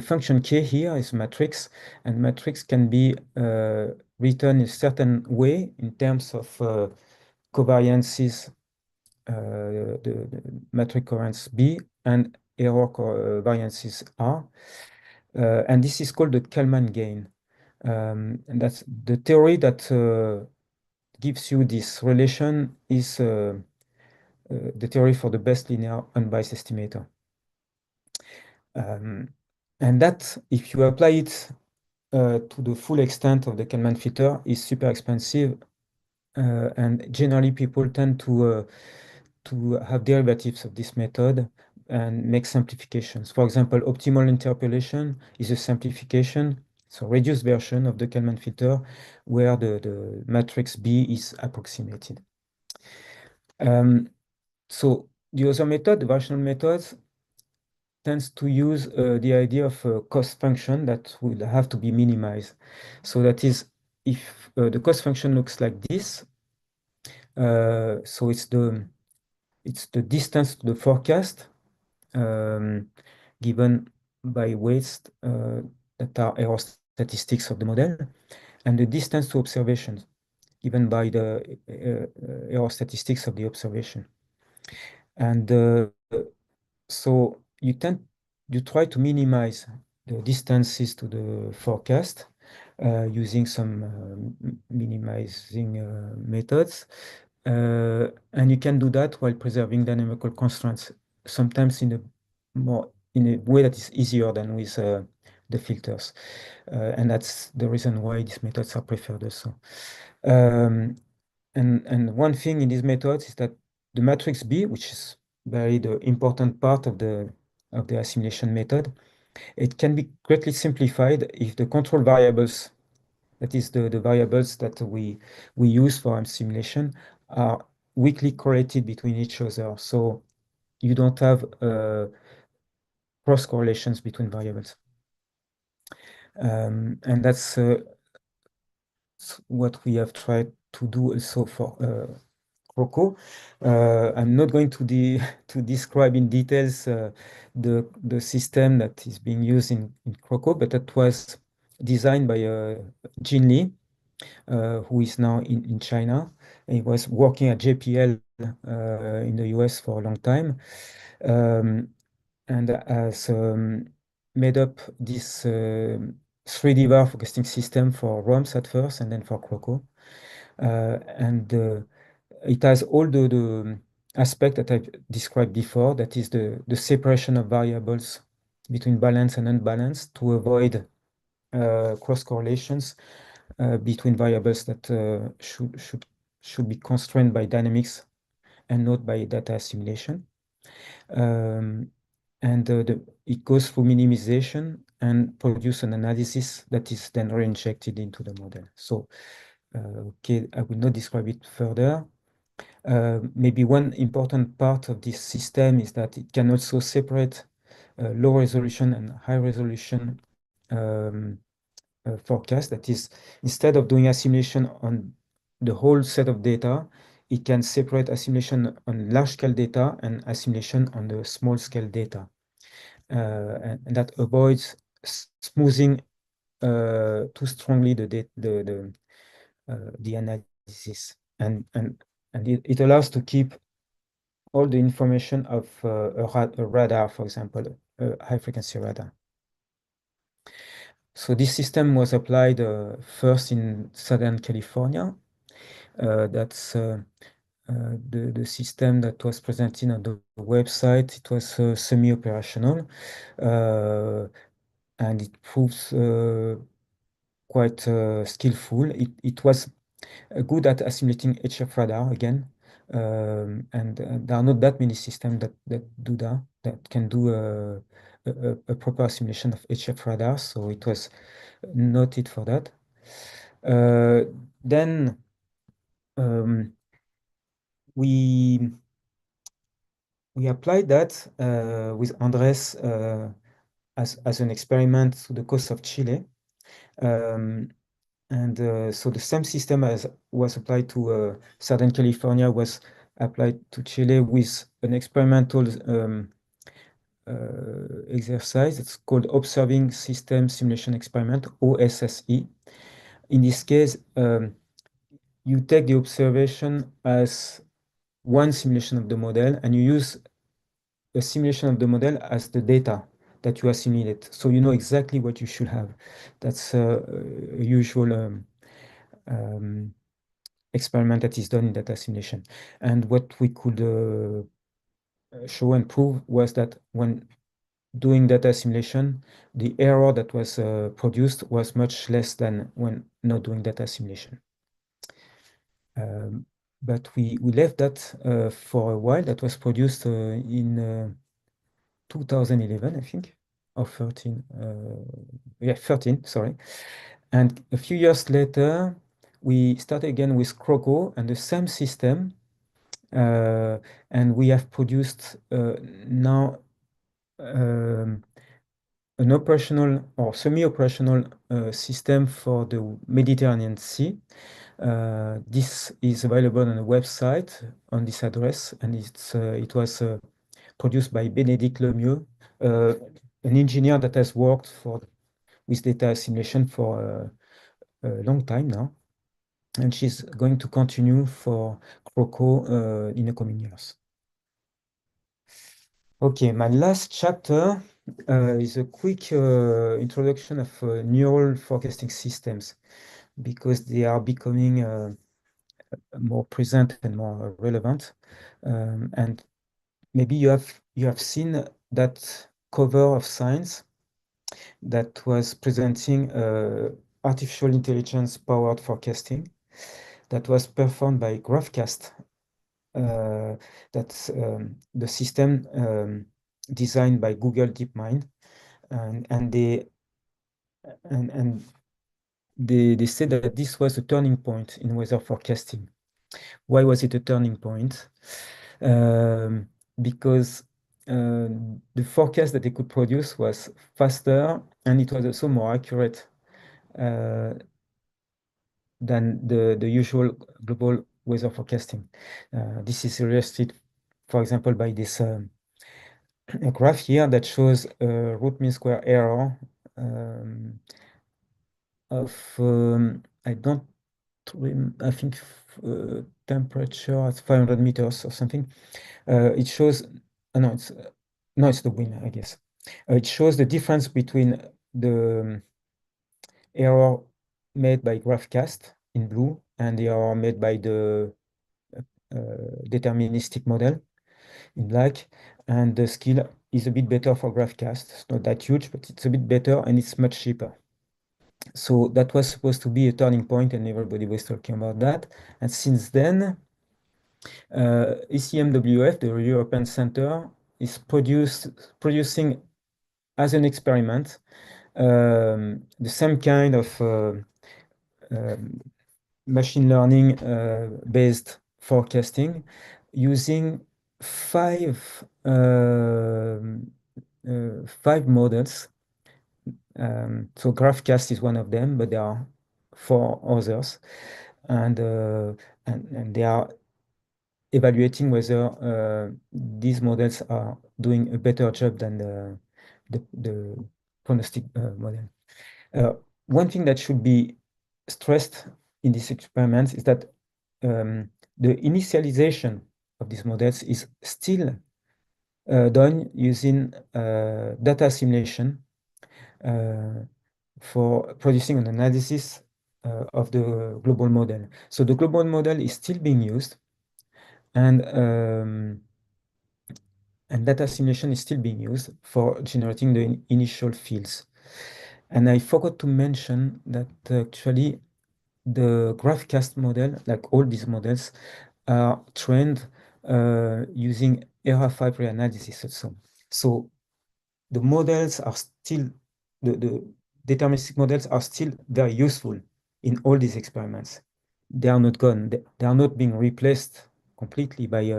function k here is matrix, and matrix can be written in a certain way in terms of covariances, the matrix covariance B and error variances R. And this is called the Kalman gain. And that's the theory that gives you this relation is the theory for the best linear unbiased estimator. And that, if you apply it to the full extent of the Kalman filter, is super expensive. And generally, people tend to have derivatives of this method and make simplifications. For example, optimal interpolation is a simplification, so reduced version of the Kalman filter, where the matrix B is approximated. So the other method, the variational methods, tends to use the idea of a cost function that will have to be minimized. So that is, if the cost function looks like this, so it's the distance to the forecast given by weights that are error statistics of the model, and the distance to observations given by the error statistics of the observation. And so you try to minimize the distances to the forecast using some minimizing methods. And you can do that while preserving dynamical constraints sometimes in a way that is easier than with the filters. And that's the reason why these methods are preferred also. And one thing in these methods is that the matrix B, which is very the important part of the assimilation method, it can be greatly simplified if the control variables, that is the variables that we use for assimilation, are weakly correlated between each other. So you don't have cross correlations between variables. And that's what we have tried to do also for Croco. I'm not going to to describe in details the system that is being used in Croco, but that was designed by Jin Lee, who is now in China. He was working at JPL in the US for a long time, and has made up this 3D VAR forecasting system for ROMs at first, and then for Croco. And it has all the aspect that I've described before, that is the separation of variables between balanced and unbalanced to avoid cross correlations between variables that should be constrained by dynamics and not by data assimilation. And it goes through minimization and produce an analysis that is then reinjected into the model. So, okay, I will not describe it further. Maybe one important part of this system is that it can also separate low resolution and high resolution forecast. That is, instead of doing assimilation on the whole set of data, it can separate assimilation on large scale data and assimilation on the small scale data. And that avoids smoothing too strongly the analysis. And it allows to keep all the information of a radar, for example, a high frequency radar. So this system was applied first in Southern California. That's the system that was presented on the website. It was semi-operational, and it proves quite skillful. It was good at assimilating HF radar again, and there are not that many systems that do that can do a proper assimilation of HF radar. So it was noted for that. Then we applied that with Andres as an experiment to the coast of Chile. And so the same system as was applied to Southern California was applied to Chile with an experimental exercise. It's called Observing System Simulation Experiment, OSSE. In this case, you take the observation as one simulation of the model, and you use a simulation of the model as the data that you assimilate. So you know exactly what you should have. That's a usual experiment that is done in data assimilation. And what we could show and prove was that when doing data assimilation, the error that was produced was much less than when not doing data assimilation. But we left that for a while. That was produced in 2011, I think, or 13. Yeah, 13, sorry. And a few years later, we started again with Croco and the same system. And we have produced now an operational or semi-operational system for the Mediterranean Sea. This is available on a website on this address, and it was produced by Bénédicte Lemieux, an engineer that has worked with data assimilation for a long time now, and she's going to continue for Croco in the coming years. Okay, my last chapter is a quick introduction of neural forecasting systems, because they are becoming more present and more relevant. And maybe you have seen that cover of Science that was presenting artificial intelligence powered forecasting that was performed by GraphCast. That's the system designed by Google DeepMind, and they said that this was a turning point in weather forecasting. Why was it a turning point? Because the forecast that they could produce was faster and it was also more accurate uh, than the usual global weather forecasting. This is illustrated, for example, by this a graph here that shows root mean square error um, of I don't I think temperature at 500 meters or something. It shows no, it's the wind, I guess. It shows the difference between the error made by GraphCast in blue and the error made by the deterministic model in black. And the skill is a bit better for GraphCast. It's not that huge, but it's a bit better and it's much cheaper. So that was supposed to be a turning point, and everybody was talking about that. And since then, ECMWF, the European Center, is producing as an experiment the same kind of um, machine learning based forecasting using five five models. So GraphCast is one of them, but there are four others, and they are evaluating whether these models are doing a better job than the prognostic model. One thing that should be stressed in this experiment is that the initialization of these models is still done using data simulation for producing an analysis of the global model. So the global model is still being used, and data simulation is still being used for generating the initial fields. And I forgot to mention that actually the GraphCast model, like all these models, are trained using ERA5 reanalysis also. So the models are still, the deterministic models are still very useful in all these experiments. They are not gone. They are not being replaced completely by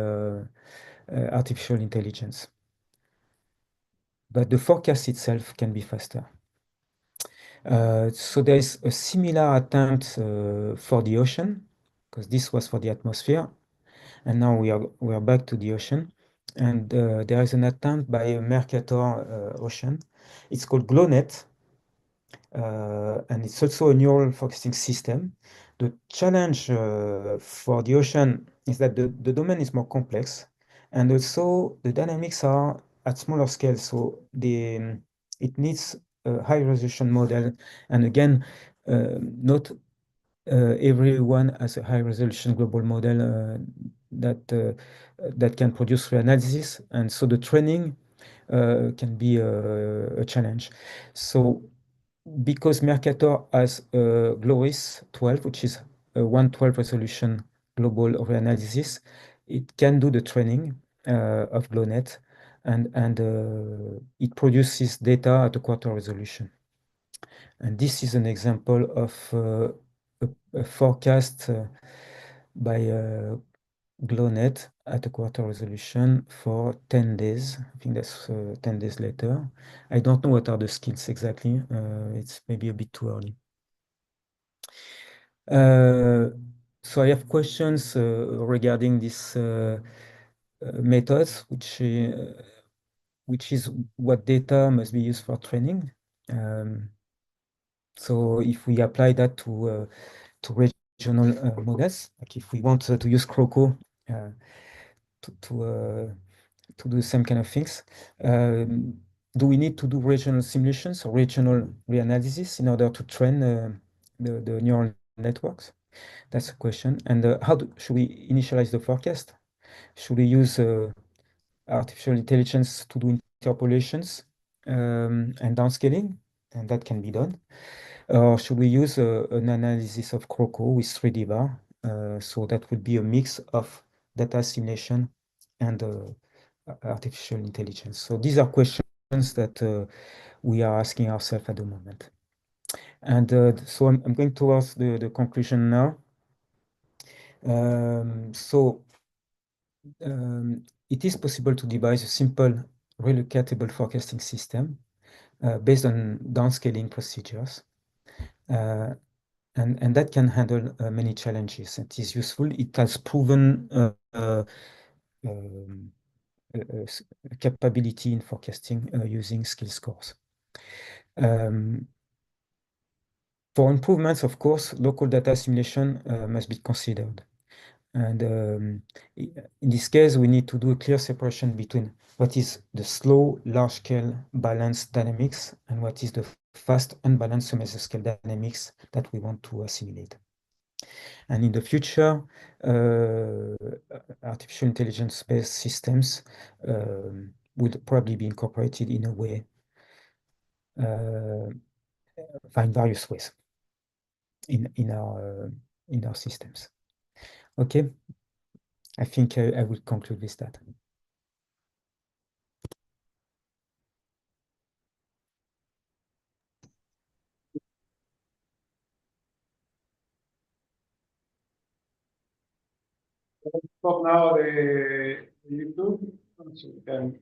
artificial intelligence. But the forecast itself can be faster. So there is a similar attempt for the ocean, because this was for the atmosphere, and now we are back to the ocean. And there is an attempt by Mercator Ocean. It's called GLONET, and it's also a neural focusing system. The challenge for the ocean is that the domain is more complex, and also the dynamics are at smaller scale, so it needs a high resolution model. And again, not everyone has a high resolution global model that can produce reanalysis, and so the training can be a challenge. So because Mercator has GLORIS 12, which is a 112 resolution global reanalysis, it can do the training of GLONET, and it produces data at a quarter resolution. And this is an example of a forecast by GLONET at a quarter resolution for 10 days. I think that's 10 days later. I don't know what are the skills exactly. It's maybe a bit too early. So I have questions regarding this methods, which is what data must be used for training. So if we apply that to regional models, like if we want to use Croco to, to do the same kind of things, do we need to do regional simulations or regional reanalysis in order to train the neural networks? That's a question. And should we initialize the forecast? Should we use artificial intelligence to do interpolations and downscaling, and that can be done. Or should we use an analysis of Croco with 3D bar? So that would be a mix of data assimilation and artificial intelligence. So these are questions that we are asking ourselves at the moment. And so I'm going towards the conclusion now. It is possible to devise a simple relocatable forecasting system based on downscaling procedures. And that can handle many challenges. It is useful. It has proven capability in forecasting using skill scores. For improvements, of course, local data assimilation must be considered. And in this case, we need to do a clear separation between what is the slow, large-scale balanced dynamics and what is the fast, unbalanced mesoscale dynamics that we want to assimilate. And in the future, artificial intelligence-based systems would probably be incorporated in a way, find various ways in our systems. Okay, I think I will conclude with that. Stop now the YouTube so we can